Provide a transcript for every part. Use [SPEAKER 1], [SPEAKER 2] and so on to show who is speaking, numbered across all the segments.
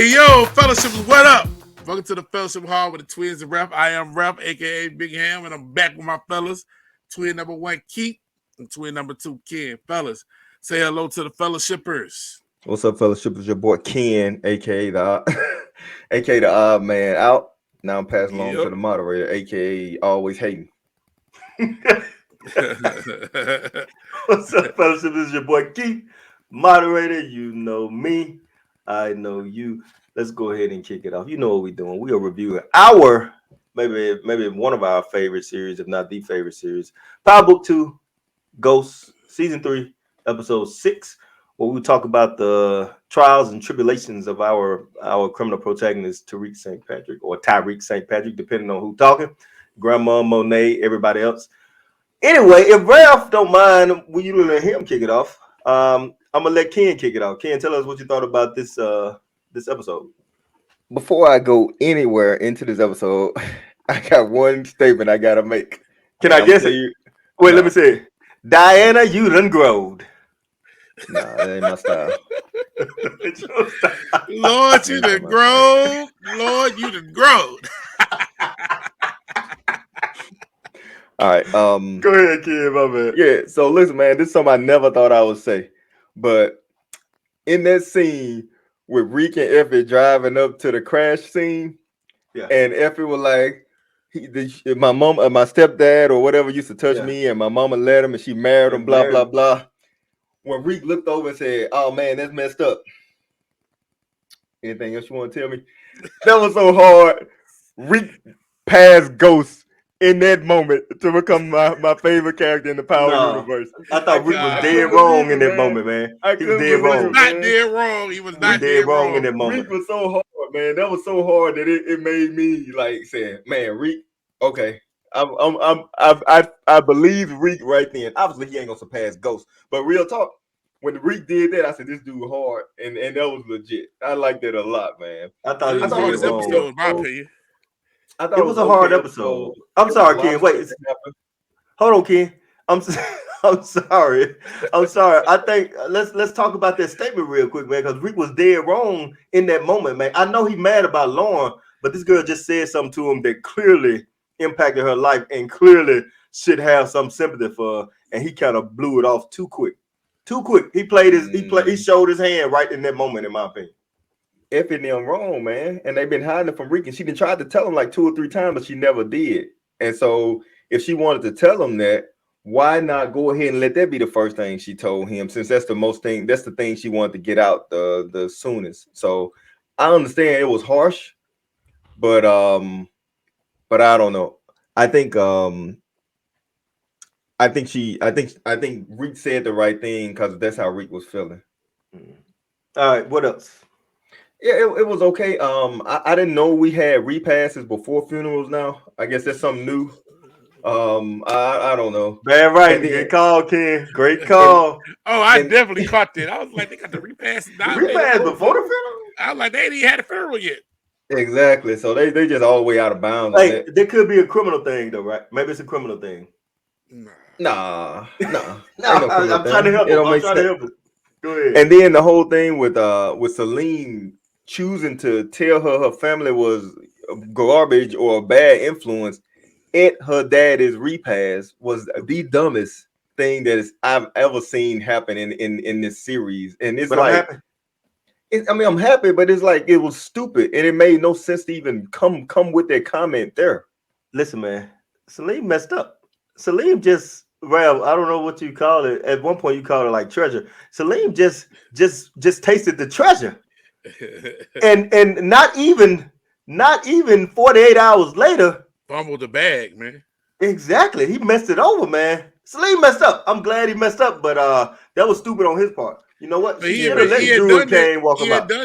[SPEAKER 1] Hey, yo, fellowship, what up? Welcome to the Fellowship Hall with the Twins and Rep. I am Rep, a.k.a. Big Ham, and I'm back with my fellas. Twin number 1, Keith, and twin number 2, Ken. Fellas, say hello to the fellowshippers.
[SPEAKER 2] What's up, fellowship? It's your boy Ken, aka the odd man out. Now I'm passing along to the moderator, aka always hating.
[SPEAKER 3] What's up, fellowship? This is your boy Keith, moderator. You know me, I know you. Let's go ahead and kick it off. You know what we're doing. We are reviewing our maybe one of our favorite series, if not the favorite series, Power Book 2, Ghosts, Season 3, Episode 6, where we talk about the trials and tribulations of our criminal protagonist, Tariq St. Patrick, or Tyreek St. Patrick, depending on who's talking. Grandma, Monet, everybody else. Anyway, if Ralph don't mind, will you let him kick it off? I'm gonna let Ken kick it off. Ken, tell us what you thought about this episode.
[SPEAKER 2] Before I go anywhere into this episode, I got one statement I gotta make.
[SPEAKER 3] Can I guess it? Wait, let me say it. Diana, you done growed.
[SPEAKER 2] Nah, that ain't my style.
[SPEAKER 1] Lord, you done grown. Lord, you done grown.
[SPEAKER 2] All right.
[SPEAKER 3] Go ahead, Ken, my man.
[SPEAKER 2] Yeah, so listen, man, this is something I never thought I would say. But in that scene with Riq and Effie driving up to the crash scene, and Effie was like, my mom, my stepdad or whatever used to touch me, and my mama let him, and she married him, blah, blah, blah. When Riq looked over and said, "Oh man, that's messed up." Anything else you want to tell me? That was so hard. Riq passed Ghost in that moment to become my favorite character in the Power universe.
[SPEAKER 3] I thought Riq was dead wrong in that moment, man. He was dead wrong.
[SPEAKER 1] He was not dead wrong. He was not dead wrong
[SPEAKER 3] in that moment.
[SPEAKER 2] Riq was so hard, man. That was so hard that it made me like say, man, Riq, okay. I believe Riq right then. Obviously, he ain't gonna surpass Ghost, but real talk, when Riq did that, I said this dude hard, and that was legit. I liked it a lot, man.
[SPEAKER 3] I thought he was
[SPEAKER 1] the hardest episode, in my opinion.
[SPEAKER 3] I thought it was a hard episode. I'm sorry, Ken. Wait, hold on, Ken. I'm sorry. I think let's talk about that statement real quick, man, because Riq was dead wrong in that moment, man. I know he mad about Lauren, but this girl just said something to him that clearly impacted her life and clearly should have some sympathy for her, and he kind of blew it off too quick. He showed his hand right in that moment, in my opinion.
[SPEAKER 2] Effing them wrong, man, and they've been hiding it from Riq, and she been tried to tell him like 2 or 3 times, but she never did. And so, if she wanted to tell him that, why not go ahead and let that be the first thing she told him? Since that's the thing she wanted to get out the soonest. So, I understand it was harsh, but I don't know. I think Riq said the right thing because that's how Riq was feeling.
[SPEAKER 3] All right, what else?
[SPEAKER 2] Yeah, it was okay. I didn't know we had repasses before funerals now. I guess that's something new. I don't know.
[SPEAKER 3] Man, right. Good call, Ken. Great call.
[SPEAKER 1] I definitely caught that. I was like, they got the repass.
[SPEAKER 3] Repass before the funeral?
[SPEAKER 1] I was like, they ain't even had a funeral yet.
[SPEAKER 2] Exactly. So they just all the way out of bounds.
[SPEAKER 3] Hey, there could be a criminal thing though, right? Maybe it's a criminal thing.
[SPEAKER 2] Nah.
[SPEAKER 3] I'm trying to help him. Go ahead.
[SPEAKER 2] And then the whole thing with Celine choosing to tell her family was garbage or a bad influence at her dad's repass was the dumbest thing that I've ever seen happen in this series. And it's I'm happy, but it's like it was stupid and it made no sense to even come with that comment there.
[SPEAKER 3] Listen, man, Celine messed up. Celine just well, I don't know what you call it. At one point, you called it like treasure. Celine just tasted the treasure, and not even 48 hours later,
[SPEAKER 1] fumbled the bag, man.
[SPEAKER 3] Exactly, he messed it over, man. Celine messed up. I'm glad he messed up, but that was stupid on his part. You know what?
[SPEAKER 1] He had done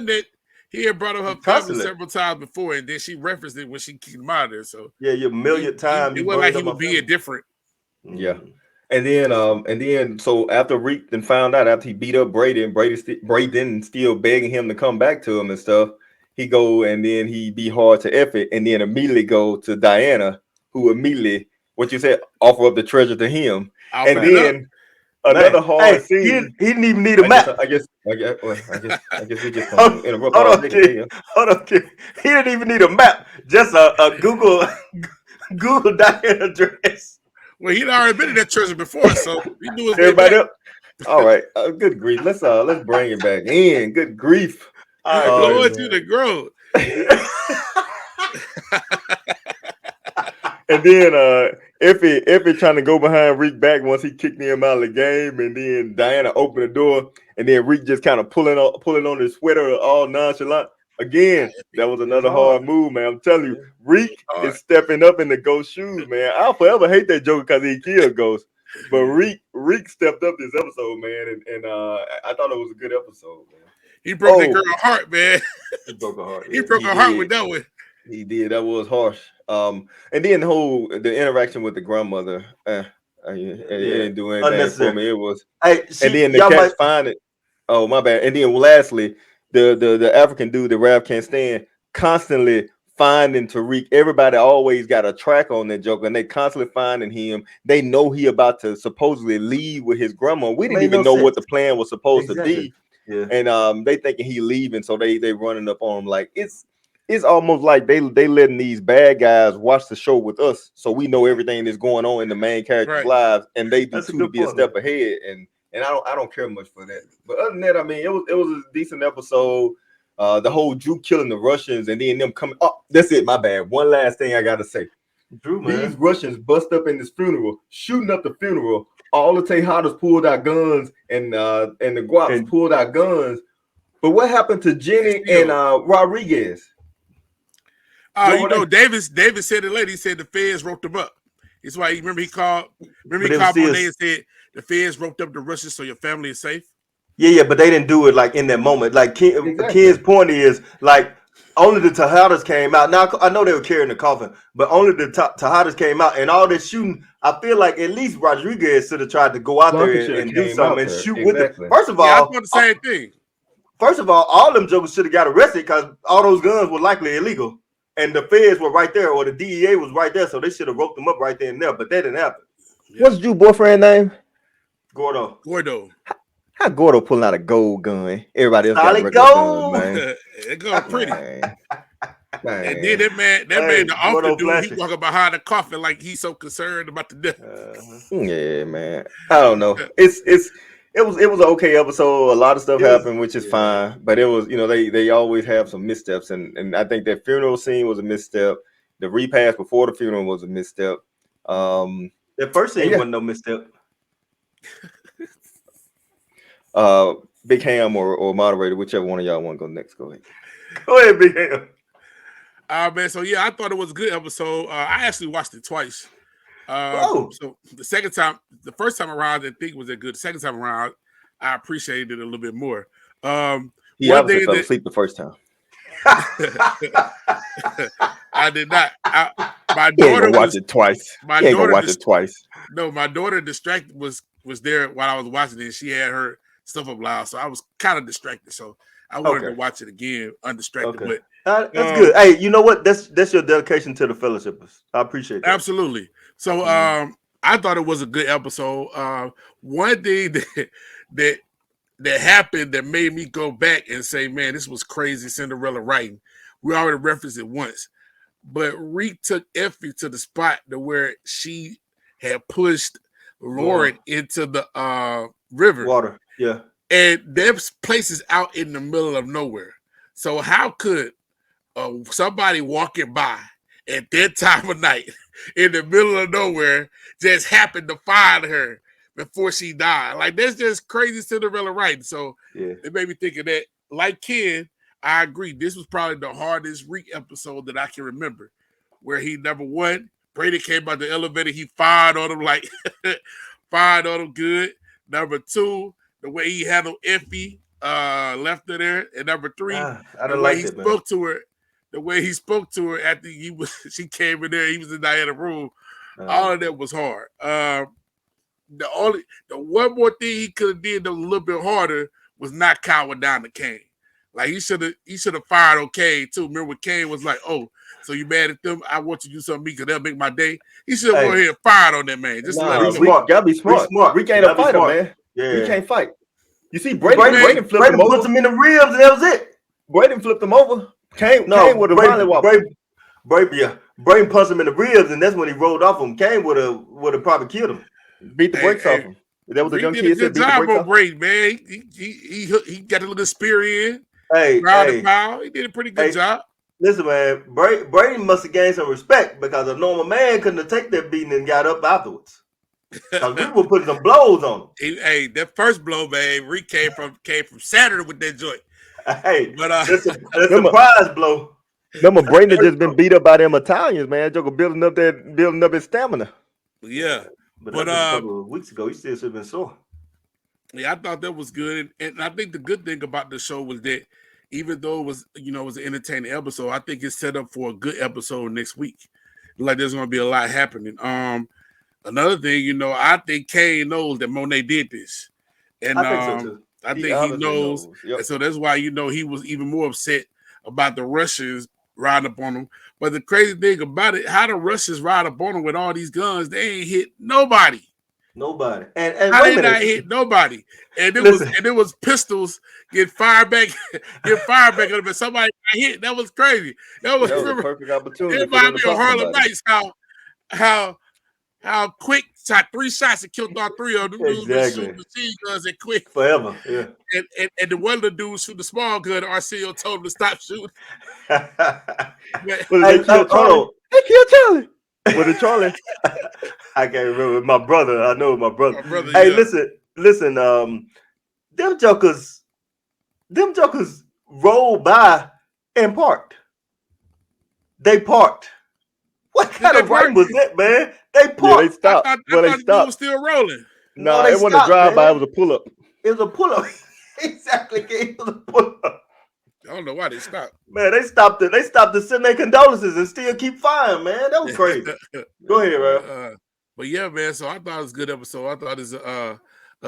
[SPEAKER 1] that. He had brought up her family several times before, and then she referenced it when she kicked him out of there. So
[SPEAKER 3] yeah, your millionth time.
[SPEAKER 1] It wasn't like he was being different.
[SPEAKER 2] Yeah. And then so after Riq then found out after he beat up Brady and Brady still begging him to come back to him and stuff, he go and then he be hard to Effie and then immediately go to Diana, who immediately what you said offer up the treasure to him. Another hard scene.
[SPEAKER 3] He didn't even need a map.
[SPEAKER 2] I guess I guess we just
[SPEAKER 3] Hold,
[SPEAKER 2] gonna interrupt
[SPEAKER 3] hold
[SPEAKER 2] all
[SPEAKER 3] on,
[SPEAKER 2] day
[SPEAKER 3] kid.
[SPEAKER 2] today.
[SPEAKER 3] Hold on, kid. He didn't even need a map. Just a Google Google Diane address.
[SPEAKER 1] Well, he'd already been in that church before, so he knew his way
[SPEAKER 2] Everybody
[SPEAKER 1] back.
[SPEAKER 2] up. All right. Good grief. Let's bring it back in. Good grief.
[SPEAKER 3] All right, go ahead,
[SPEAKER 1] Lord,
[SPEAKER 3] man.
[SPEAKER 1] you the grow.
[SPEAKER 2] And then Effie trying to go behind Riq back once he kicked him out of the game, and then Diana opened the door, and then Riq just kind of pulling on his sweater all nonchalant. Again, that was another hard move, man. I'm telling you, Riq is stepping up in the Ghost shoes, man. I'll forever hate that Joker because he killed Ghost. But Riq stepped up this episode, man, and I thought it was a good episode, man.
[SPEAKER 1] He broke that girl's heart, man.
[SPEAKER 3] He broke her heart.
[SPEAKER 1] He broke her heart with that one.
[SPEAKER 2] He did. That was harsh. And then the interaction with the grandmother, it didn't do anything for me. It was, and then the cats find it. Oh, my bad. And then lastly, the African dude that Rav can't stand constantly finding Tariq. Everybody always got a track on that Joker, and they constantly finding him. They know he about to supposedly leave with his grandma. We didn't even know what the plan was supposed to be.
[SPEAKER 3] Yeah.
[SPEAKER 2] And they thinking he leaving, so they running up on him like it's almost like they letting these bad guys watch the show with us, so we know everything that's going on in the main characters' lives, and they do too to be a step ahead. And I don't care much for that. But other than that, I mean, it was a decent episode. The whole Drew killing the Russians and then them coming. Oh, that's it. My bad. One last thing I gotta say.
[SPEAKER 3] Drew, man.
[SPEAKER 2] These Russians bust up in this funeral, shooting up the funeral. All the Tejadas pulled out guns, and the Guaps pulled out guns. But what happened to Jenny and Rodriguez?
[SPEAKER 1] You know, Davis said it later. He said the feds roped them up. That's why he called Monet and said the feds roped up the Russians so your family is safe.
[SPEAKER 3] Yeah, but they didn't do it like in that moment. Like Ken's point is like only the Tejadas came out. Now I know they were carrying the coffin, but only the Tejadas came out, and all this shooting. I feel like at least Rodriguez should have tried to go out there and do something and shoot with it. First of all,
[SPEAKER 1] I thought the same thing.
[SPEAKER 3] First of all them jokers should have got arrested because all those guns were likely illegal. And the feds were right there, or the DEA was right there, so they should have roped them up right there and there, but that didn't happen.
[SPEAKER 2] Yeah. What's Drew's boyfriend name?
[SPEAKER 3] Gordo.
[SPEAKER 2] How Gordo pulling out a gold gun? Everybody else got a
[SPEAKER 3] gold
[SPEAKER 2] gun, man.
[SPEAKER 1] It goes pretty. Man. And then that man, the officer dude, he walking behind the coffin like he's so concerned about the death.
[SPEAKER 2] Yeah, man. I don't know. It was an okay episode. A lot of stuff happened, which is fine. But it was, they always have some missteps, and I think that funeral scene was a misstep. The repass before the funeral was a misstep.
[SPEAKER 3] The first scene wasn't no misstep.
[SPEAKER 2] Big Ham or moderator, whichever one of y'all want to go next. Go ahead.
[SPEAKER 3] Go ahead, Big Ham.
[SPEAKER 1] Man. So yeah, I thought it was a good episode. I actually watched it twice. So the first time around, I didn't think it was that good. The second time around, I appreciated it a little bit more.
[SPEAKER 2] He obviously fell asleep the first time.
[SPEAKER 1] I did not. My daughter
[SPEAKER 2] watched it twice. My daughter watched it twice.
[SPEAKER 1] No, my daughter distracted was there while I was watching it. And she had her stuff up loud, so I was kind of distracted. So I wanted to watch it again undistracted.
[SPEAKER 3] Okay. But that's good. Hey, you know what? That's your dedication to the fellowshippers. I appreciate that.
[SPEAKER 1] Absolutely. So I thought it was a good episode. One thing that happened that made me go back and say, man, this was crazy Cinderella writing. We already referenced it once. But Riq took Effie to the spot to where she had pushed Lauren into the river.
[SPEAKER 3] Water. Yeah.
[SPEAKER 1] And that place is out in the middle of nowhere. So how could somebody walking by at that time of night in the middle of nowhere just happen to find her before she died? Like, that's just crazy Cinderella writing. So it made me think of that. Like Ken, I agree. This was probably the hardest Riq episode that I can remember, where he, number one, Brady came out the elevator, he fired on him fired on him good. Number two, the way he handled Effie, left her there. And number three, the way he spoke to her after she came in there, he was in the room. All of that was hard. The one more thing he could have did that was a little bit harder was not cowering down to Kane. Like, he should have fired on Kane too. Remember when Kane was like, "Oh, so you mad at them? I want you to do something to me because they'll make my day." He should have gone ahead and fired on that man. Just let him
[SPEAKER 2] smart. Gotta be smart. Riq ain't a fighter, man. Yeah. He can't fight. You see, Braden flipped him
[SPEAKER 3] puts
[SPEAKER 2] over.
[SPEAKER 3] him in the ribs, and that was it.
[SPEAKER 2] Braden flipped him over. Kane would have finally walked.
[SPEAKER 3] Braden punched him in the ribs, and that's when he rolled off him. Kane would have probably killed him.
[SPEAKER 2] Beat the brakes off him. That was the young
[SPEAKER 1] did
[SPEAKER 2] kid
[SPEAKER 1] a
[SPEAKER 2] said.
[SPEAKER 1] good job on Brady, man. He got a little spear in. Ground and pound. He did a pretty good job.
[SPEAKER 3] Listen, man, Brady must have gained some respect because a normal man couldn't have taken that beating and got up afterwards. Because we were putting some blows on him.
[SPEAKER 1] Hey, that first blow, man, Riq came from Saturday with that joint.
[SPEAKER 3] Hey, but that's a surprise blow.
[SPEAKER 2] Remember, Brady just been beat up by them Italians, man. Joker building up his stamina.
[SPEAKER 1] Yeah,
[SPEAKER 3] but a couple of weeks ago, he still should have been sore.
[SPEAKER 1] Yeah, I thought that was good, and I think the good thing about the show was that even though it was an entertaining episode, I think it's set up for a good episode next week. Like there's going to be a lot happening. Another thing, I think Kane knows that Monet did this, and
[SPEAKER 3] I think so too.
[SPEAKER 1] I think he knows. Yep. And so that's why he was even more upset about the Russians riding up on him. But the crazy thing about it, how the Russians ride up on him with all these guns, they ain't hit nobody.
[SPEAKER 3] Nobody. And
[SPEAKER 1] how they not hit nobody. And it was pistols get fired back on them, and somebody got hit. That was crazy. That was
[SPEAKER 2] a perfect opportunity.
[SPEAKER 1] It reminded me of Harlem Nights, how quick shot 3 shots and killed all 3 of them.
[SPEAKER 3] Exactly.
[SPEAKER 1] Shooting machine guns and quick.
[SPEAKER 3] Forever. Yeah.
[SPEAKER 1] And the one of the dudes shoot the small gun, Arsenio told him to stop shooting.
[SPEAKER 2] They killed Charlie. Was it Charlie?
[SPEAKER 3] I can't remember. My brother. I know my brother.
[SPEAKER 1] Hey,
[SPEAKER 3] yeah. Listen. Them jokers rolled by and parked. They parked. What kind of right was that, man? They parked.
[SPEAKER 2] Yeah, they stopped.
[SPEAKER 1] I thought they was still rolling.
[SPEAKER 2] No, it wasn't a drive-by. It was a pull-up.
[SPEAKER 3] It was a pull-up. Exactly. It was a pull-up.
[SPEAKER 1] I don't know why they stopped.
[SPEAKER 3] Man, they stopped to send their condolences and still keep firing, man. That was crazy. Go ahead, bro.
[SPEAKER 1] But yeah, man. So I thought it was a good episode. I thought it's a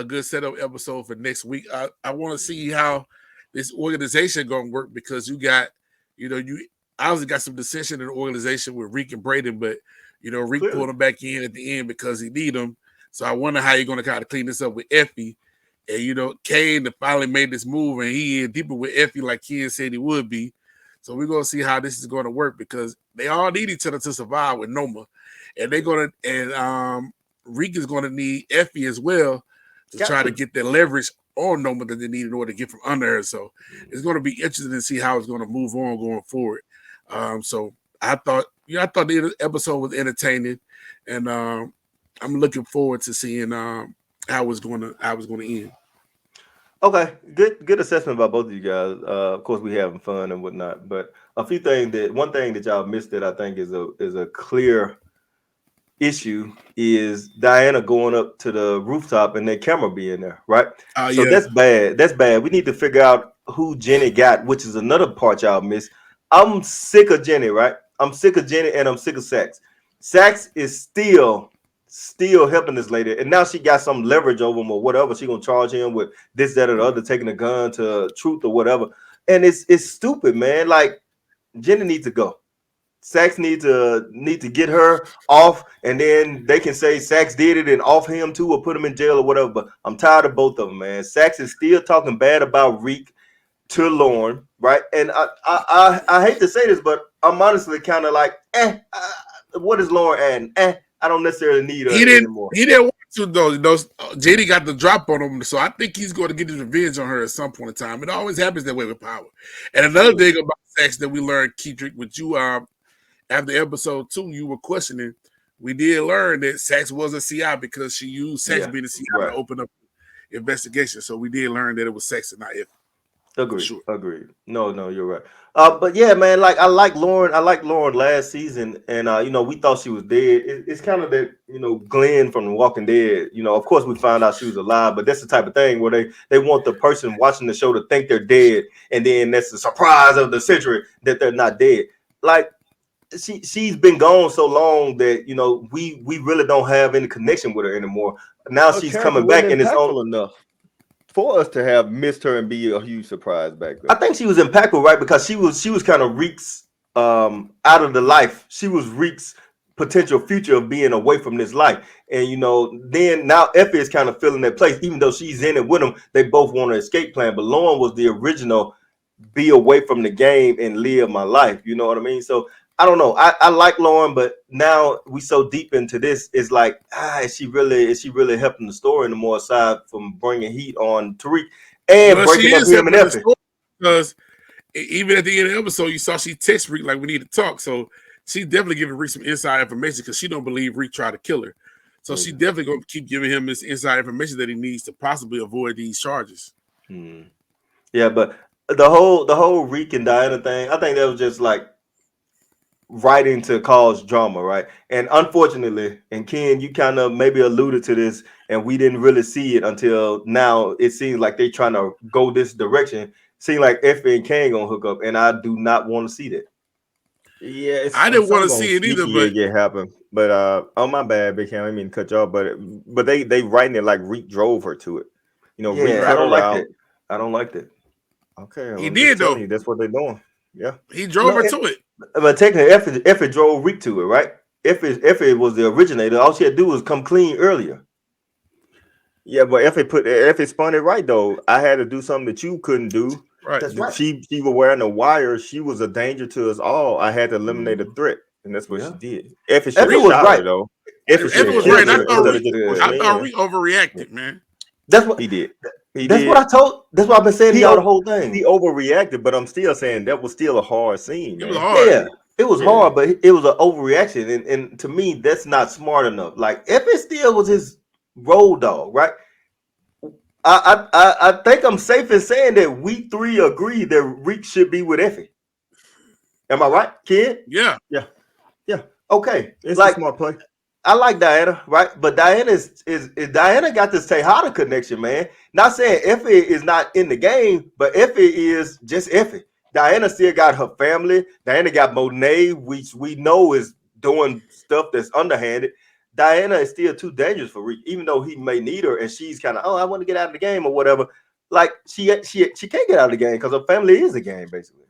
[SPEAKER 1] good setup episode for next week. I want to see how this organization gonna work because you got, you obviously got some dissension in the organization with Riq and Braden, but Riq pulled him back in at the end because he need him. So I wonder how you're gonna kind of clean this up with Effie. And Kane finally made this move, and he in deeper with Effie like Ken said he would be. So we're gonna see how this is going to work because they all need each other to survive with Noma, and Riq is gonna need Effie as well to try to get the leverage on Noma that they need in order to get from under her. So it's going to be interesting to see how it's going to move on going forward. So I thought the episode was entertaining, and I'm looking forward to seeing how it's going to end.
[SPEAKER 3] Okay, good assessment by both of you guys. Of course, we having fun and whatnot, but one thing that y'all missed that I think is a clear issue is Diana going up to the rooftop and that camera being there, right? So that's bad. That's bad. We need to figure out who Jenny got, which is another part y'all missed. I'm sick of Jenny, right? I'm sick of Jenny and I'm sick of Sax. Sax is still helping this lady, and now she got some leverage over him or whatever. She gonna charge him with this, that, or the other, taking a gun to truth or whatever. And it's stupid, man. Like Jenny needs to go. Sax need to get her off, and then they can say Sax did it and off him too, or put him in jail or whatever. But I'm tired of both of them, man. Sax is still talking bad about Riq to Lauren, right? And I hate to say this, but I'm honestly kind of like, what is Lauren adding? I don't necessarily need her anymore.
[SPEAKER 1] He didn't want to though. JD got the drop on him, so I think he's going to get his revenge on her at some point in time. It always happens that way with power. And another thing about Sax that we learned, Keedrick, with you after episode 2, you were questioning. We did learn that Sax was a CI because she used Sax being a CI to open up the investigation. So we did learn that it was Sax and not Effie.
[SPEAKER 3] Agreed. No, you're right. But yeah, man, like I like Lauren last season, and we thought she was dead. It's kind of that, Glenn from The Walking Dead. Of course we found out she was alive, but that's the type of thing where they want the person watching the show to think they're dead, and then that's the surprise of the century that they're not dead. Like she's been gone so long that we really don't have any connection with her anymore. Now she's coming back, and it's on
[SPEAKER 2] enough for us to have missed her and be a huge surprise back then.
[SPEAKER 3] I think she was impactful, right? Because she was kind of Riq's out of the life. She was Riq's potential future of being away from this life. And then now Effie is kind of filling that place, even though she's in it with him. They both want an escape plan, but Lauren was the original be away from the game and live my life. You know what I mean? So I don't know. I like Lauren, but now we so deep into this, it's like, is she really helping the story anymore aside from bringing heat on Tariq and
[SPEAKER 1] Well, she
[SPEAKER 3] breaking up
[SPEAKER 1] is
[SPEAKER 3] him and
[SPEAKER 1] helping the
[SPEAKER 3] Effie?
[SPEAKER 1] story because even at the end of the episode, you saw she text Riq like we need to talk. So she definitely giving Riq some inside information because she don't believe Riq tried to kill her. So she definitely gonna keep giving him this inside information that he needs to possibly avoid these charges.
[SPEAKER 3] Yeah, but the whole Riq and Diana thing, I think that was just like writing to cause drama, right? And unfortunately, and Ken, you kind of maybe alluded to this, and we didn't really see it until now. It seems like they're trying to go this direction. Seems like Effie and Kane gonna hook up, and I do not want to see that.
[SPEAKER 2] Yeah,
[SPEAKER 1] I didn't want to see it either, but
[SPEAKER 2] it happen. But oh my bad, Big Cam. I didn't mean to cut you off, but they writing it like Reek drove her to it. Reek
[SPEAKER 3] Yeah, I
[SPEAKER 2] cut
[SPEAKER 3] don't
[SPEAKER 2] her
[SPEAKER 3] like
[SPEAKER 2] out.
[SPEAKER 3] that. I don't like that.
[SPEAKER 2] Okay,
[SPEAKER 1] he
[SPEAKER 2] I'm
[SPEAKER 1] did
[SPEAKER 2] just telling
[SPEAKER 1] though.
[SPEAKER 2] you that's what they're doing. Yeah.
[SPEAKER 1] He drove her to it.
[SPEAKER 3] But technically, Effie drove Rick to it, right? Effie was the originator. All she had to do was come clean earlier.
[SPEAKER 2] Yeah, but if it spun it right though, I had to do something that you couldn't do.
[SPEAKER 1] Right.
[SPEAKER 3] That's right.
[SPEAKER 2] She was wearing a wire. She was a danger to us all. I had to eliminate a threat, and that's what she did. Effie should
[SPEAKER 3] Effie
[SPEAKER 2] have
[SPEAKER 3] was
[SPEAKER 2] shot
[SPEAKER 3] right.
[SPEAKER 2] her though. Effie should
[SPEAKER 1] Effie
[SPEAKER 2] have
[SPEAKER 1] was
[SPEAKER 2] killed
[SPEAKER 1] right.
[SPEAKER 2] her instead of just pushing
[SPEAKER 1] I thought
[SPEAKER 2] in.
[SPEAKER 1] Riq overreacted, man.
[SPEAKER 3] That's what
[SPEAKER 2] He did.
[SPEAKER 3] That's what I told. That's what I've been saying to y'all the whole thing.
[SPEAKER 2] He overreacted, but I'm still saying that was still a hard scene,
[SPEAKER 1] It was
[SPEAKER 2] man.
[SPEAKER 1] hard.
[SPEAKER 3] Yeah, it was hard, but it was an overreaction, and to me, that's not smart enough. Like Effie still was his road dog, right? I think I'm safe in saying that we three agree that Reek should be with Effie. Am I right, kid?
[SPEAKER 1] Yeah.
[SPEAKER 2] Yeah.
[SPEAKER 3] Okay.
[SPEAKER 2] It's
[SPEAKER 3] like
[SPEAKER 2] a smart play.
[SPEAKER 3] I like Diana, right? But Diana is Diana got this Tejada connection, man. Not saying Effie is not in the game, but Effie is just Effie. Diana still got her family. Diana got Monet, which we know is doing stuff that's underhanded. Diana is still too dangerous for Reek, even though he may need her, and she's kind of, I want to get out of the game or whatever. Like she can't get out of the game because her family is the game, basically.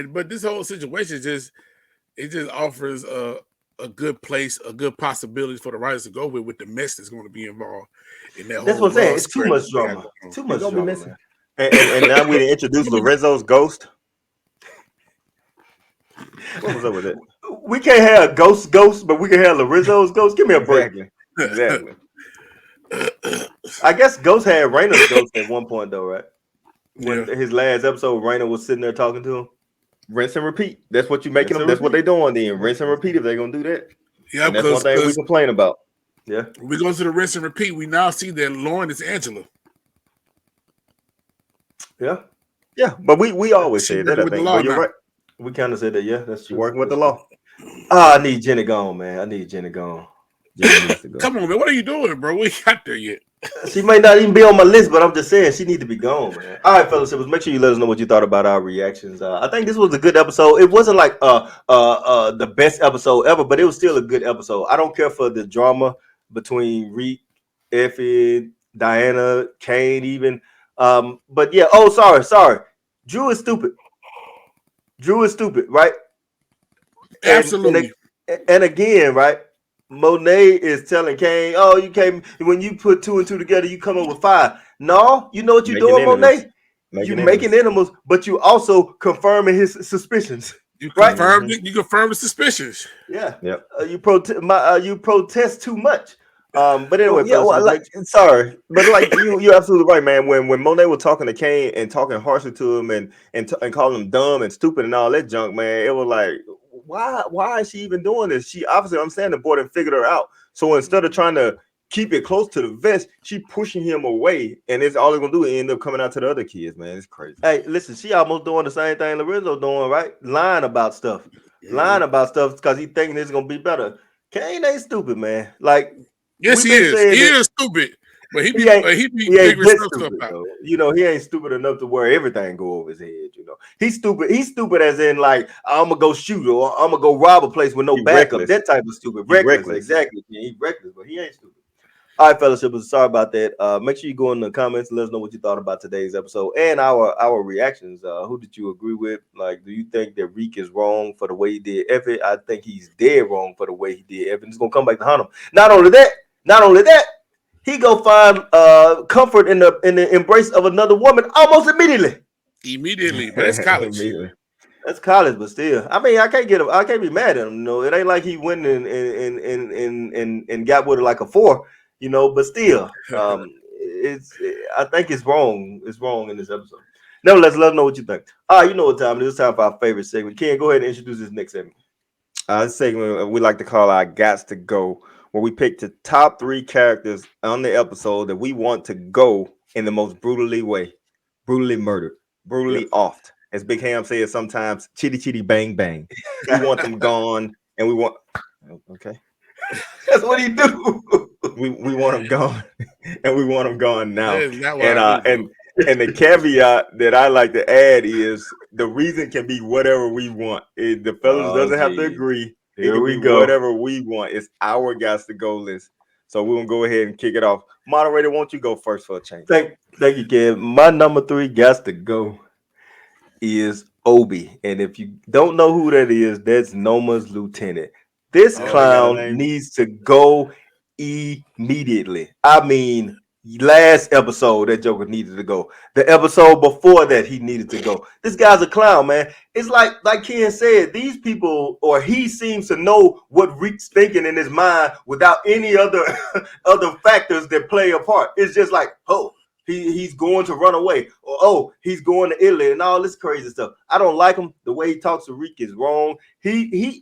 [SPEAKER 1] But this whole situation just offers a good place, a good possibility for the writers to go with the mess that's going to be involved in that.
[SPEAKER 3] That's
[SPEAKER 1] whole
[SPEAKER 3] what I'm saying. It's too much drama. Too much drama, man.
[SPEAKER 2] And now we introduced Lorenzo's ghost. What was up with it?
[SPEAKER 3] We can't have ghost, but we can have Lorenzo's ghost. Give me a break.
[SPEAKER 2] Exactly.
[SPEAKER 3] I guess Ghost had Raina's ghost at one point, though, right? When
[SPEAKER 1] Yeah.
[SPEAKER 3] his last episode, Raina was sitting there talking to him.
[SPEAKER 2] Rinse and repeat. That's what you making them. That's what they doing then. Rinse and repeat if they're gonna do that.
[SPEAKER 1] Yeah,
[SPEAKER 2] and that's one thing we complain about.
[SPEAKER 3] Yeah.
[SPEAKER 1] We go to the rinse and repeat. We now see that Lauren is Angela.
[SPEAKER 3] Yeah.
[SPEAKER 2] Yeah, but we always say that. I think. But you're right.
[SPEAKER 3] We kind of said that. Yeah, that's true.
[SPEAKER 2] Working with the law.
[SPEAKER 3] I need Jenny gone, man. I need Jenny gone.
[SPEAKER 2] Jenny needs to go.
[SPEAKER 1] Come on, man. What are you doing, bro? We ain't got there yet.
[SPEAKER 3] She may not even be on my list, but I'm just saying she need to be gone, man. All right, fellas, make sure you let us know what you thought about our reactions. I think this was a good episode. It wasn't like the best episode ever, but it was still a good episode. I don't care for the drama between Reek, Effie, Diana, Kane, even. But yeah. Oh, sorry. Drew is stupid. Right?
[SPEAKER 1] Absolutely.
[SPEAKER 3] And again, right? Monet is telling Kane, "Oh, you came when you put 2 and 2 together, you come up with 5." No, you know what you're doing, Monet? You're making enemies, but you also confirming his suspicions.
[SPEAKER 1] You confirmed it. You confirmed the suspicions.
[SPEAKER 3] Yeah.
[SPEAKER 2] Yep.
[SPEAKER 3] You protest too much. But anyway,
[SPEAKER 2] sorry, but like you're absolutely right, man. When Monet was talking to Kane and talking harshly to him and calling him dumb and stupid and all that junk, man, it was like, why is she even doing this? She obviously understand the board and figured her out. So instead of trying to keep it close to the vest, she pushing him away, and it's all they're gonna do is end up coming out to the other kids, man. It's crazy.
[SPEAKER 3] Hey, listen, she almost doing the same thing Lorenzo doing, right? Lying about stuff because he thinking it's gonna be better. Kane ain't stupid, man. Like,
[SPEAKER 1] yes, he is. He is stupid, but he ain't figuring stuff out.
[SPEAKER 3] Though. You know, he ain't stupid enough to where everything go over his head. You know, he's stupid. He's stupid as in like, I'm gonna go shoot or I'm gonna go rob a place with no backup. That type of stupid. Reckless. Exactly. Yeah, he's reckless, but he ain't stupid. All right, fellowship. Sorry about that. Make sure you go in the comments and let us know what you thought about today's episode and our reactions. Who did you agree with? Like, do you think that Riq is wrong for the way he did Effie? I think he's dead wrong for the way he did Effie. He's gonna come back to hunt him. Not only that, he go find comfort in the embrace of another woman almost immediately.
[SPEAKER 1] Immediately, but it's college.
[SPEAKER 2] Immediately.
[SPEAKER 3] That's college, but still, I mean, I can't get him. I can't be mad at him. You know, it ain't like he went and got with her like a 4. You know, but still, it's. I think it's wrong. It's wrong in this episode. Nevertheless, let us know what you think. All right, you know what time it is. It's time for our favorite segment. Ken, go ahead and introduce this next segment.
[SPEAKER 2] This segment we like to call our Gots to Go, where we pick the top 3 characters on the episode that we want to go in the most brutally way, brutally murdered, brutally offed. As Big Ham says sometimes, chitty chitty bang bang. We want them gone, and we want. Okay.
[SPEAKER 3] That's what he do.
[SPEAKER 2] We want them gone, and we want them gone now.
[SPEAKER 1] That is not what I do,
[SPEAKER 2] And the caveat that I like to add is the reason can be whatever we want. The fellas doesn't have to agree.
[SPEAKER 3] Here
[SPEAKER 2] it can
[SPEAKER 3] we
[SPEAKER 2] be
[SPEAKER 3] go.
[SPEAKER 2] whatever we want. It's our Gots to Go list. So we're gonna go ahead and kick it off. Moderator, won't you go first for a change?
[SPEAKER 3] Thank you, Ken. My number 3 got to go is Obi. And if you don't know who that is, that's Noma's lieutenant. This
[SPEAKER 2] Oh, they got a
[SPEAKER 3] clown
[SPEAKER 2] name?
[SPEAKER 3] needs to go immediately. I mean, last episode that Joker needed to go. The episode before that he needed to go. This guy's a clown, man. It's like Ken said, these people, or he seems to know what Riq's thinking in his mind without any other other factors that play a part. It's just like, oh, he's going to run away, or oh, he's going to Italy and all this crazy stuff. I don't like him. The way he talks to Riq is wrong. He's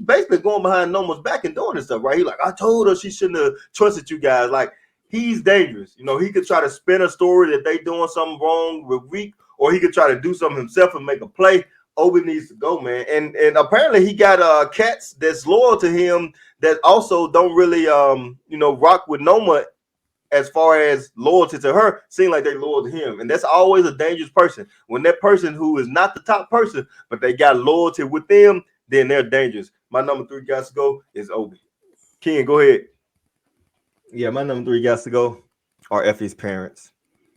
[SPEAKER 3] basically going behind Noma's back and doing this stuff, right? He's like, I told her she shouldn't have trusted you guys. Like, he's dangerous. You know, he could try to spin a story that they doing something wrong with Riq, or he could try to do something himself and make a play. Obi needs to go, man. And apparently he got cats that's loyal to him that also don't really rock with Noma. As far as loyalty to her, seem like they loyal to him. And that's always a dangerous person. When that person who is not the top person, but they got loyalty with them, then they're dangerous. My number 3 got to go is Obi. Ken, go ahead.
[SPEAKER 2] Yeah, my number 3 Gots to Go are Effie's parents.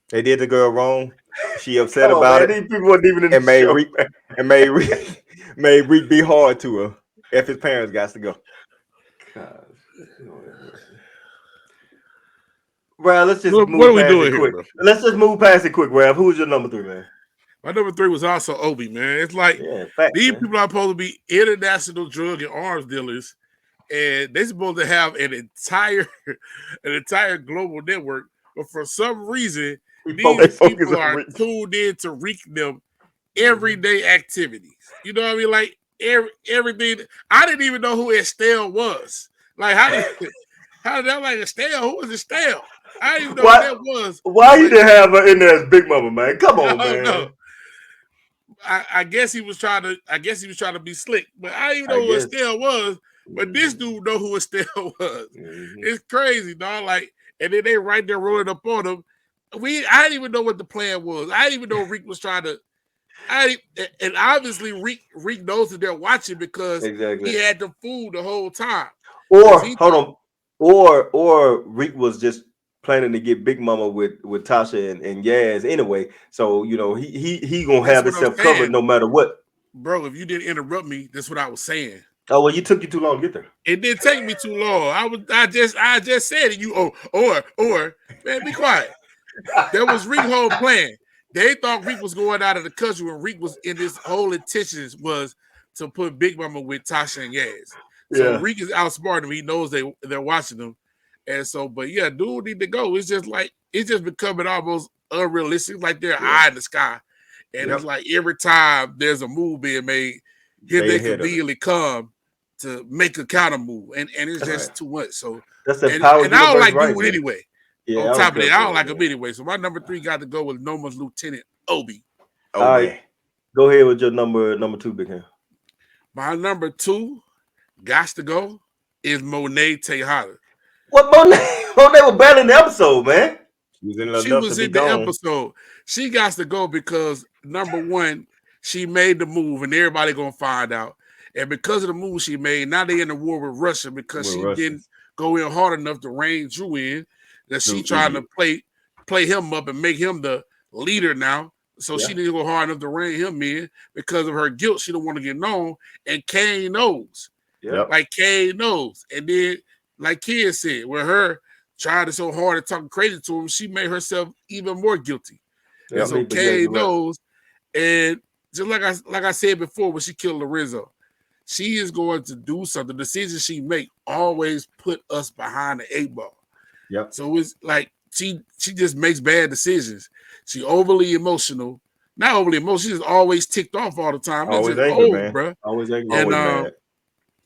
[SPEAKER 2] They did the girl wrong. She upset about it.
[SPEAKER 3] These people weren't even in
[SPEAKER 2] And
[SPEAKER 3] the show.
[SPEAKER 2] made Riq be hard to her. Effie's parents got to go.
[SPEAKER 3] God. Rav, let's just
[SPEAKER 1] What
[SPEAKER 3] move
[SPEAKER 1] are we
[SPEAKER 3] past
[SPEAKER 1] doing
[SPEAKER 3] it
[SPEAKER 1] here,
[SPEAKER 3] quick.
[SPEAKER 1] bro?
[SPEAKER 3] Let's just move past it quick, Rav. Who's your number 3, man?
[SPEAKER 1] My number 3 was also Obi, man. It's like these people are supposed to be international drug and arms dealers, and they're supposed to have an entire global network. But for some reason, these people are tuned in to Riq them everyday activities. You know what I mean? Like everything. I didn't even know who Estelle was. Like how did that like Estelle? Who was Estelle? I didn't even know who that was.
[SPEAKER 3] Why you didn't have her in there as Big Mama, man? Come on, man.
[SPEAKER 1] No. I guess he was trying to be slick, but I didn't even know who Estelle was. But this dude know who Estelle was. Mm-hmm. It's crazy, dog. Like, and then they right there rolling up on him. I didn't even know what the plan was. I didn't even know Riq was trying to. And obviously Riq knows that they're watching because he had the food the whole time.
[SPEAKER 3] Or Riq was just planning to get Big Mama with Tasha and Yaz anyway. So he gonna have himself covered no matter what.
[SPEAKER 1] Bro, if you didn't interrupt me, that's what I was saying.
[SPEAKER 3] Oh well, you took you too long to get there.
[SPEAKER 1] It didn't take me too long. I just said it. Or man, be quiet. That was Riq's whole plan. They thought Riq was going out of the country when Riq was in his whole intentions was to put Big Mama with Tasha and Yaz. So Riq is outsmarting him. He knows they're watching him. And so, but yeah, dude need to go. It's just becoming almost unrealistic, like they're high in the sky. And it's like every time there's a move being made, here they conveniently come to make a counter move. And it's just too much. So
[SPEAKER 3] that's the power.
[SPEAKER 1] And I don't like dude anyway.
[SPEAKER 3] Yeah,
[SPEAKER 1] on top of that, I don't like him anyway. So my number 3 got to go with Noma's lieutenant, Obi.
[SPEAKER 3] All right. Go ahead with your number 2, Big Ham.
[SPEAKER 1] My number 2 got to go is Monet Tejada.
[SPEAKER 3] What Monet? Monet was barely in the episode, man.
[SPEAKER 1] She was in the episode. She got to go because number 1, she made the move, and everybody gonna find out. And because of the move she made, now they in the war with Russia because she didn't go in hard enough to rein Drew in. That she
[SPEAKER 3] Drew
[SPEAKER 1] trying
[SPEAKER 3] idiot.
[SPEAKER 1] to play him up and make him the leader now. So
[SPEAKER 3] Yeah.
[SPEAKER 1] she didn't go hard enough to rein him in because of her guilt. She don't want to get known. And Kane knows.
[SPEAKER 3] Yeah.
[SPEAKER 2] Yep.
[SPEAKER 1] Like Kane knows. And then, like Ken said, with her trying so hard and talking crazy to him, she made herself even more guilty. And
[SPEAKER 2] Yep.
[SPEAKER 1] so
[SPEAKER 3] But yeah,
[SPEAKER 1] Kane
[SPEAKER 3] you're right.
[SPEAKER 1] knows. And just like I said before when she killed Lorenzo, she is going to do something. The decisions she make always put us behind the 8 ball.
[SPEAKER 2] Yep.
[SPEAKER 1] So it's like she just makes bad decisions. She overly emotional. Not overly emotional. She's just always ticked off all the time. It's
[SPEAKER 2] Always
[SPEAKER 1] just
[SPEAKER 2] angry,
[SPEAKER 1] old,
[SPEAKER 2] man.
[SPEAKER 1] bro.
[SPEAKER 3] Always angry.
[SPEAKER 1] And
[SPEAKER 2] Always mad.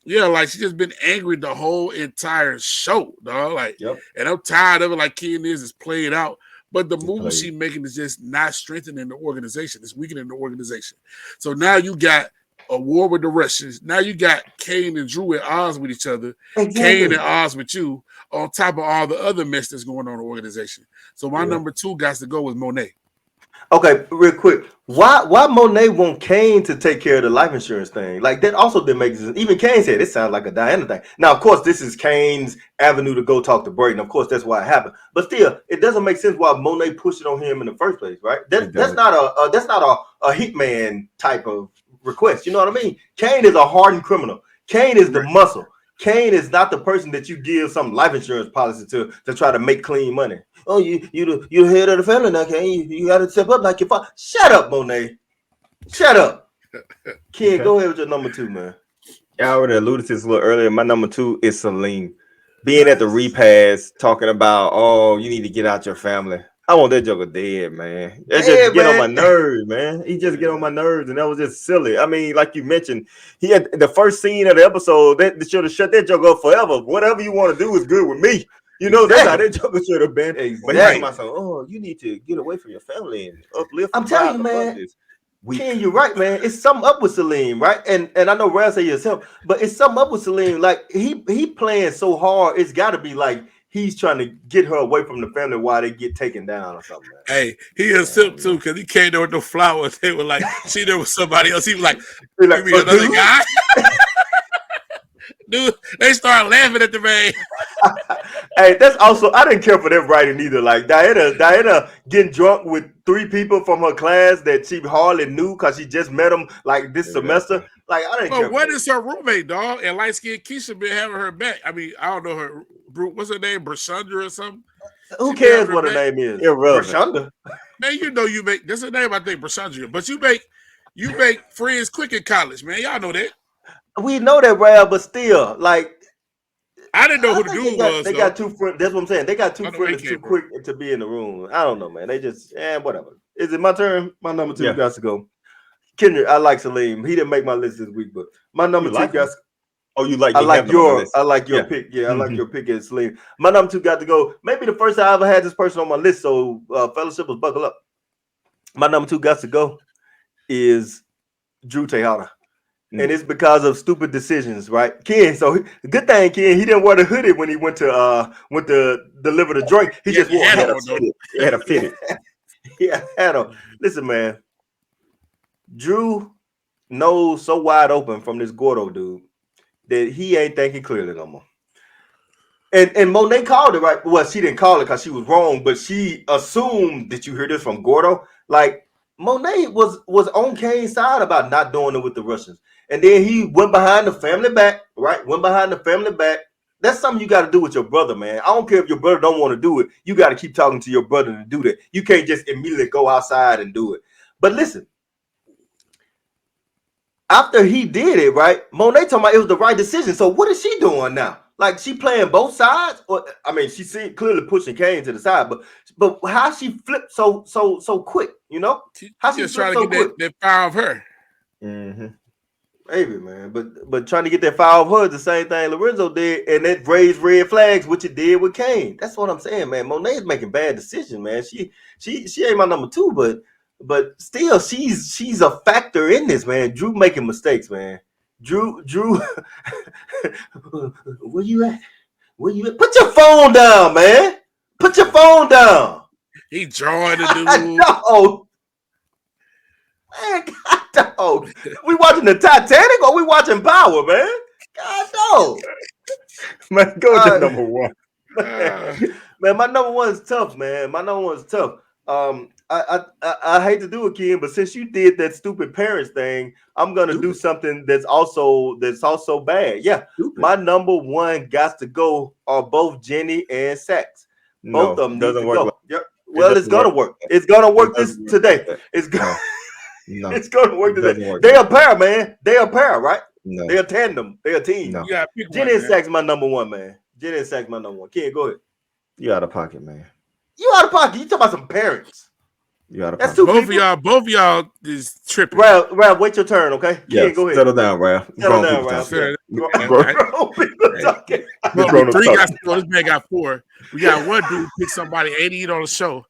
[SPEAKER 1] yeah, like she just been angry the whole entire show, dog. Like,
[SPEAKER 3] Yep.
[SPEAKER 1] and I'm tired of it. Like Ken is played out. But the
[SPEAKER 2] It's
[SPEAKER 1] moves
[SPEAKER 2] played.
[SPEAKER 1] she making is just not strengthening the organization. It's weakening the organization. So now you got a war with the Russians. Now you got Kane and Drew at odds with each other. Kane
[SPEAKER 3] Exactly.
[SPEAKER 1] at odds with you on top of all the other mess that's going on in the organization. So my
[SPEAKER 3] Yeah.
[SPEAKER 1] number 2 got to go with Monet.
[SPEAKER 3] Okay, real quick. Why Monet want Kane to take care of the life insurance thing? Like that also didn't make sense. Even Kane said it sounds like a Diana thing. Now, of course, this is Kane's avenue to go talk to Brayden. Of course, that's why it happened. But still, it doesn't make sense why Monet pushed it on him in the first place, right? That's
[SPEAKER 2] doesn't.
[SPEAKER 3] not a hitman type of request. You know what I mean? Kane is a hardened criminal. Kane is the muscle. Kane is not the person that you give some life insurance policy to try to make clean money. Oh, you the head of the family now, Kane. You got to step up like your father. Shut up, Monet. Shut up. Ken,
[SPEAKER 2] Okay.
[SPEAKER 3] go ahead with your number 2, man.
[SPEAKER 2] I already alluded to this a little earlier. My number 2 is Celine. Being at the repass, talking about, oh, you need to get out your family. I want that joker dead, man. That just get on my nerves, man. He just get on my nerves, and that was just silly. I mean, like you mentioned, he had the first scene of the episode that should have shut that joker up forever. Whatever you want to do is good with me. You know, that's how that joker should have been. But he told myself, oh, you need to get away from your family and uplift.
[SPEAKER 3] I'm telling you, man. Ken, you're right, man. It's something up with Celine, right? And I know Rad say yourself, but it's something up with Celine. Like he playing so hard, it's got to be like he's trying to get her away from the family while they get taken down or something. Man.
[SPEAKER 1] Hey, he is simp too because he came there with no flowers. They were like, she there with somebody else. He was like, you mean another guy? Dude, they started laughing at the man.
[SPEAKER 3] Hey, that's also, I didn't care for that writing either. Like Diana getting drunk with 3 people from her class that she hardly knew because she just met them like this semester. Like I didn't care.
[SPEAKER 1] But what is her roommate, dog? And light skinned Keisha been having her back. I mean, I don't know her. What's her name? Brashundra or something?
[SPEAKER 3] Who cares what her name is?
[SPEAKER 2] Irrelevant.
[SPEAKER 1] Man, you know you make that's her name. I think Brashundra. But you make friends quick in college, man. Y'all know that.
[SPEAKER 3] We know that, Rad, but still, like.
[SPEAKER 1] I didn't know who the dude was.
[SPEAKER 3] They got 2 friends. That's what I'm saying. They got 2 friends too quick to be in the room. I don't know, man. They just, whatever. Is it my turn? My number 2 got to go. Kendrick, I like Salim. He didn't make my list this week, but my number 2 got.
[SPEAKER 2] Oh, you like?
[SPEAKER 3] I like your pick. Yeah, I like your pick as Salim. My number 2 got to go. Maybe the first time I ever had this person on my list. So fellowship was buckle up. My number 2 got to go is Drew Tejada. And it's because of stupid decisions, right? Ken, so good thing, Ken, he didn't wear the hoodie when he went to deliver the drink. He just wore
[SPEAKER 2] He had a fitted.
[SPEAKER 3] Yeah, had a listen, man. Drew knows so wide open from this Gordo dude that he ain't thinking clearly no more. And Monet called it right. Well, she didn't call it because she was wrong, but she assumed that you hear this from Gordo. Like Monet was on Kane's side about not doing it with the Russians. And then he went behind the family back, right? Went behind the family back. That's something you got to do with your brother, man. I don't care if your brother don't want to do it. You got to keep talking to your brother to do that. You can't just immediately go outside and do it. But listen, after he did it, right? Monet talking about it was the right decision. So what is she doing now? Like she playing both sides? Or I mean, she clearly pushing Kane to the side, but how she flipped so quick, you know? How
[SPEAKER 1] she just trying to get that fire of her.
[SPEAKER 2] Mm-hmm.
[SPEAKER 3] Maybe, man, but trying to get that fire of her is the same thing Lorenzo did, and that raised red flags, which it did with Kane. That's what I'm saying, man. Monet is making bad decisions, man. She ain't my number 2, but still, she's a factor in this, man. Drew making mistakes, man. Drew, where you at? Where you at? Put your phone down, man. Put your phone down.
[SPEAKER 1] He drawing the dude.
[SPEAKER 3] No. Man, God, dog. We watching the Titanic or we watching Power, man? God no.
[SPEAKER 2] Man, go to number one.
[SPEAKER 3] Man, my number one is tough, man. My number one is tough. I hate to do it, Ken, but since you did that stupid parents thing, I'm gonna do something that's also bad. Yeah,
[SPEAKER 2] Stupid.
[SPEAKER 3] my number one got to go are both Jenny and Sax. Both
[SPEAKER 2] No,
[SPEAKER 3] of them need
[SPEAKER 2] doesn't
[SPEAKER 3] to
[SPEAKER 2] work
[SPEAKER 3] go.
[SPEAKER 2] like,
[SPEAKER 3] Yep. Well, it's gonna work. It's gonna work this today. It's gonna
[SPEAKER 2] no,
[SPEAKER 3] it's gonna work
[SPEAKER 2] it
[SPEAKER 3] today.
[SPEAKER 2] doesn't work.
[SPEAKER 3] They a pair, man. They a pair, right?
[SPEAKER 2] No,
[SPEAKER 3] They a tandem. They a team.
[SPEAKER 2] no.
[SPEAKER 1] You gotta pick
[SPEAKER 3] Jenny
[SPEAKER 1] one,
[SPEAKER 3] and Sax my number one, man. Jenny and Sax my number one. Ken, go ahead.
[SPEAKER 2] You out of pocket, man.
[SPEAKER 3] You out of pocket. You talking about some parents.
[SPEAKER 2] You out of
[SPEAKER 3] That's
[SPEAKER 2] pocket.
[SPEAKER 3] two
[SPEAKER 1] Both of y'all is tripping.
[SPEAKER 3] Ralph, wait your turn, okay?
[SPEAKER 2] Yeah,
[SPEAKER 3] Ken, go ahead.
[SPEAKER 2] settle down, Ralph.
[SPEAKER 3] Settle
[SPEAKER 2] Grown
[SPEAKER 3] down,
[SPEAKER 2] people
[SPEAKER 3] Ralph.
[SPEAKER 2] talking.
[SPEAKER 3] Yeah.
[SPEAKER 2] Grown
[SPEAKER 3] People talking.
[SPEAKER 2] grown-ups
[SPEAKER 1] Three got
[SPEAKER 2] talking.
[SPEAKER 1] to go. This man got four. We got one dude pick somebody 88 on the show.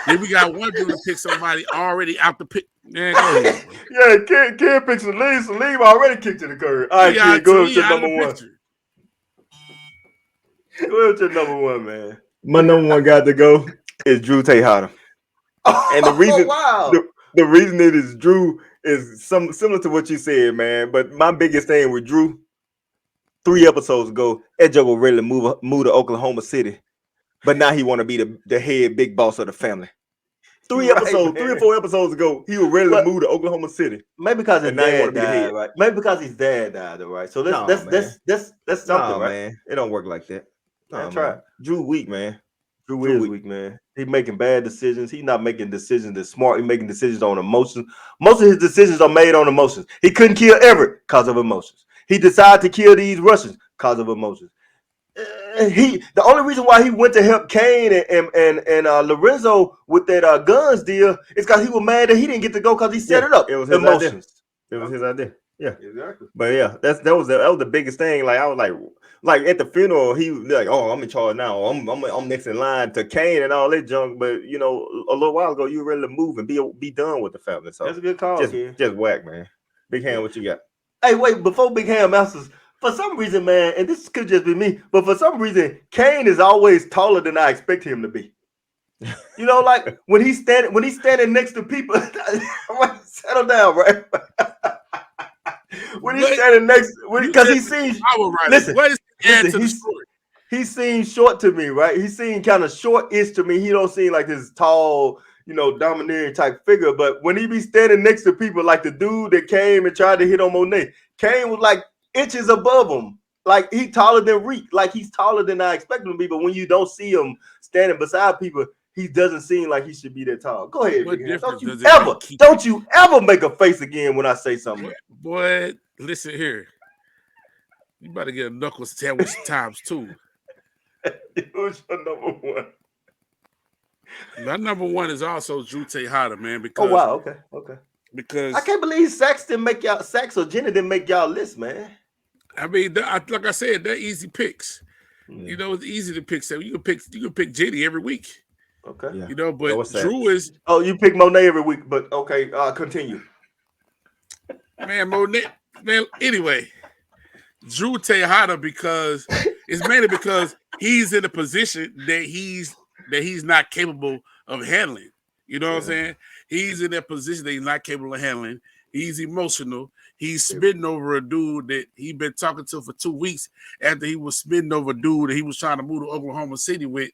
[SPEAKER 1] Then we got one dude to pick somebody already out the pick. Man, go ahead.
[SPEAKER 3] Yeah, Ken picks Salim. Salim already kicked to the curb. All right, Ken, go ahead with your number one. Go ahead with your number one, man.
[SPEAKER 2] My number one guy to go is Drew Tejada. And the reason, the reason it is Drew is similar to what you said, man. But my biggest thing with Drew, 3 episodes ago, that Joe was ready to move to Oklahoma City, but now he want to be the head big boss of the family. 3 or 4 episodes ago, he was ready to move to Oklahoma City.
[SPEAKER 3] Maybe because his dad died, right? Maybe because his dad died, though, right? So that's something, right?
[SPEAKER 2] Man, it don't work like that.
[SPEAKER 3] That's right.
[SPEAKER 2] Drew weak, man.
[SPEAKER 3] Drew is weak, man. He's making bad decisions. He's not making decisions that's smart. He's making decisions on emotions. Most of his decisions are made on emotions. He couldn't kill Everett because of emotions. He decided to kill these Russians because of emotions. The only reason why he went to help Kane and Lorenzo with that guns deal is because he was mad that he didn't get to go because he set it up.
[SPEAKER 2] It was his
[SPEAKER 3] emotions.
[SPEAKER 2] Idea. It was his idea. Yeah,
[SPEAKER 3] exactly.
[SPEAKER 2] But yeah, that was the biggest thing. Like I was like at the funeral, he was like, "Oh, I'm in charge now. I'm next in line to Kane and all that junk." But you know, a little while ago, you were ready to move and be done with the family. So
[SPEAKER 3] that's a good call.
[SPEAKER 2] Just whack, man. Big Ham, what you got?
[SPEAKER 3] Hey, wait, before Big Ham answers, for some reason, man, and this could just be me, but for some reason, Kane is always taller than I expect him to be. You know, like when he's standing next to people, settle down, right? When he's standing next, because he seems listen, he seems short to me, right? He seems kind of short-ish to me. He don't seem like this tall, you know, domineering type figure. But when he be standing next to people like the dude that came and tried to hit on Monet, Kane was like inches above him. Like he taller than Riq. Like he's taller than I expect him to be. But when you don't see him standing beside people, he doesn't seem like he should be that tall. Go ahead, don't you ever make a face again when I say something.
[SPEAKER 1] Boy, listen here. You better get a knuckle sandwich times 2.
[SPEAKER 3] Who's your number one?
[SPEAKER 1] My number one is also Drew Tejada, man. Because
[SPEAKER 3] okay.
[SPEAKER 1] Because
[SPEAKER 3] I can't believe Sax or Jenny didn't make y'all list, man.
[SPEAKER 1] I mean, like I said, they're easy picks. You know, it's easy to pick. So you can pick Jenny every week.
[SPEAKER 3] Okay.
[SPEAKER 1] You know, but Drew is.
[SPEAKER 3] Oh, you pick Monet every week, but okay. Continue.
[SPEAKER 1] Man, Monet. Man, anyway, Drew Tejada because it's mainly because he's in a position that he's not capable of handling. You know what I'm saying? He's in that position that he's not capable of handling. He's emotional. He's spitting over a dude that he been talking to for 2 weeks after he was spitting over a dude that he was trying to move to Oklahoma City with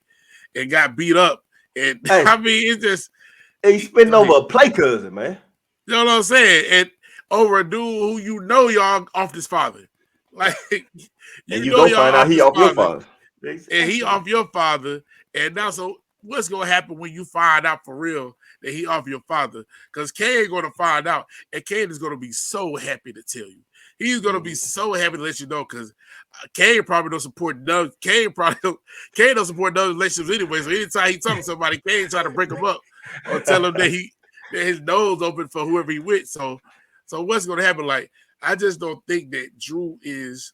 [SPEAKER 1] and got beat up. And I mean, it's just
[SPEAKER 3] he's spitting over a play cousin, man.
[SPEAKER 1] You know what I'm saying? And over a dude who you know y'all off his father. Like
[SPEAKER 3] you know y'all find out he off your father.
[SPEAKER 1] And he off your father. And now so what's gonna happen when you find out for real that he off your father? Because Kane gonna find out, and Kane is gonna be so happy to tell you. He's gonna be so happy to let you know because Kane probably don't support none. Kane don't support none relationships anyway. So anytime he talking to somebody, Kane try to break him up or tell him that his nose open for whoever he with. So what's gonna happen? Like I just don't think that Drew is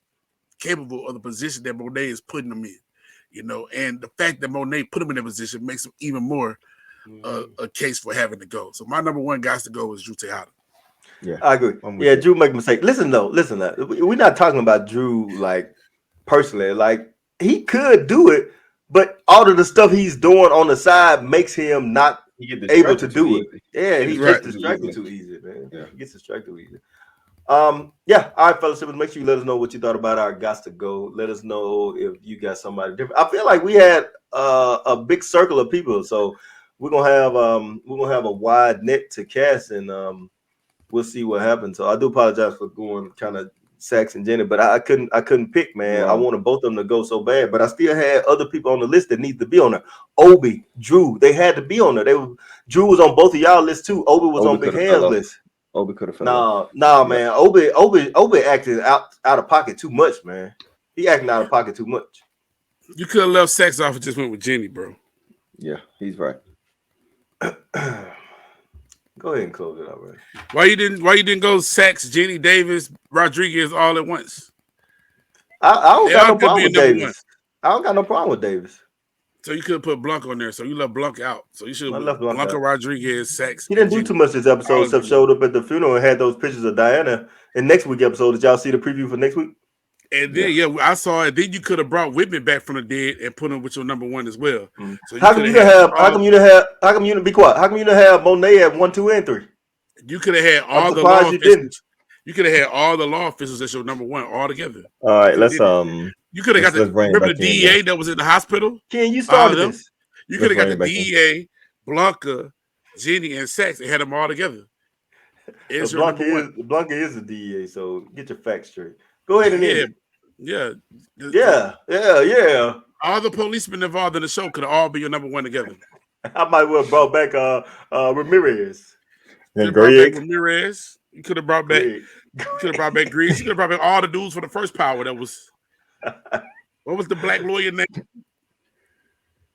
[SPEAKER 1] capable of the position that Monet is putting him in. You know, and the fact that Monet put him in that position makes him even more a case for having to go. So my number one guys to go is Drew Tejada.
[SPEAKER 3] Yeah, I agree. Yeah, Drew make a mistake. Listen, we're not talking about Drew like personally. Like he could do it, but all of the stuff he's doing on the side makes him not able to do it. Yeah, he gets distracted too easy, man. Yeah. He gets distracted too easy. Yeah, all right, fellas. Make sure you let us know what you thought about our Gots to Go. Let us know if you got somebody different. I feel like we had a big circle of people, so we're gonna have a wide net to cast, and we'll see what happens. So I do apologize for going kind of Sax and Jenny, but I couldn't pick, man. I wanted both of them to go so bad, but I still had other people on the list that need to be on there. Obi, Drew, they had to be on there. Drew was on both of y'all lists too. Obi was on Big Hand's list.
[SPEAKER 2] Obi could have fell off.
[SPEAKER 3] Nah, man. Obi acting out of pocket too much, man. He acting out of pocket too much.
[SPEAKER 1] You could have left Sax off and just went with Jenny, bro.
[SPEAKER 2] Yeah, he's right.
[SPEAKER 3] Go ahead and close it out, man.
[SPEAKER 1] Why you didn't go Sax, Jenny, Davis, Rodriguez all at once?
[SPEAKER 3] I don't got no problem with Davis. I don't got no problem with Davis.
[SPEAKER 1] So you could have put Blanc on there. So you left Blanc out. So you should have left Blanca, Rodriguez, Sax.
[SPEAKER 3] He didn't do too much this episode except showed up at the funeral and had those pictures of Diana. In next week's episode, did y'all see the preview for next week?
[SPEAKER 1] And then I saw it. Then you could have brought Whitman back from the dead and put him with your number one as well.
[SPEAKER 3] Mm. So how come you didn't be quiet? How come you didn't have Monet at 1, 2, and 3?
[SPEAKER 1] You could have had all the law officials. You could have had all the law officials as your number one all together.
[SPEAKER 2] All right, let's
[SPEAKER 1] You could have got remember the DEA that was in the hospital?
[SPEAKER 3] Ken, you started this.
[SPEAKER 1] You could have got the DEA, Blanca, Jenny, and Sax and had them all together.
[SPEAKER 3] Blanca is the DEA, so get your facts straight. Go ahead and end it. Yeah.
[SPEAKER 1] All the policemen involved in the show could have all been your number one together.
[SPEAKER 3] I might well have brought back Ramirez.
[SPEAKER 1] And Ramirez. You could have brought back Grease. You could have brought back all the dudes for the first power. That was what was the black lawyer name?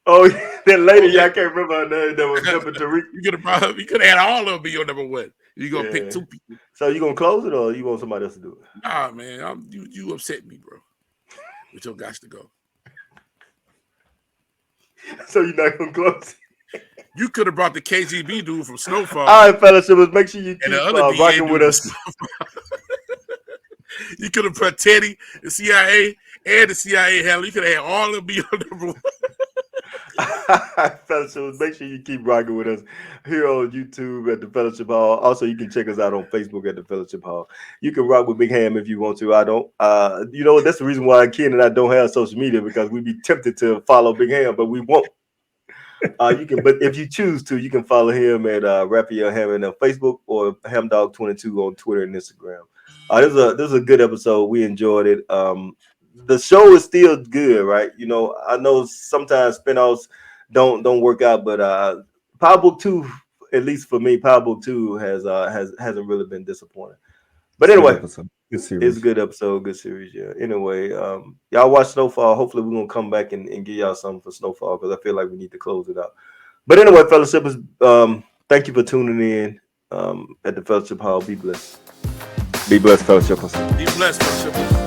[SPEAKER 3] Oh, that lady, I can't remember her name. That was number Tariq.
[SPEAKER 1] You could have had all of them be your number one. You gonna pick two people.
[SPEAKER 3] So you gonna close it or you want somebody else to do it?
[SPEAKER 1] Nah, man, you upset me, bro. With your Gots to Go.
[SPEAKER 3] So you're not gonna close it?
[SPEAKER 1] You could have brought the KGB dude from Snowfall.
[SPEAKER 3] All right, fellas, make sure you keep rocking with us.
[SPEAKER 1] You could have put Teddy, the CIA, and the CIA handler. You could have had all of them be your number one.
[SPEAKER 3] Fellas, make sure you keep rocking with us here on YouTube at the Fellowship Hall. Also, you can check us out on Facebook at the Fellowship Hall. You can rock with Big Ham if you want to. I don't. That's the reason why Ken and I don't have social media, because we'd be tempted to follow Big Ham, but we won't. You can, but if you choose to, you can follow him at Raphael Hammond on Facebook or Hamdog22 on Twitter and Instagram. This is a good episode. We enjoyed it. The show is still good, right? I know sometimes spinoffs don't work out, but Power Book 2, at least for me, Power Book 2 hasn't really been disappointing. But anyway, it's a good episode, good series. Yeah. Anyway, y'all watch Snowfall. Hopefully, we're gonna come back and give y'all something for Snowfall, because I feel like we need to close it out. But anyway, Fellowship thank you for tuning in at the Fellowship Hall. Be blessed.
[SPEAKER 2] Be blessed, Fellowship.
[SPEAKER 1] Be blessed, Fellowship.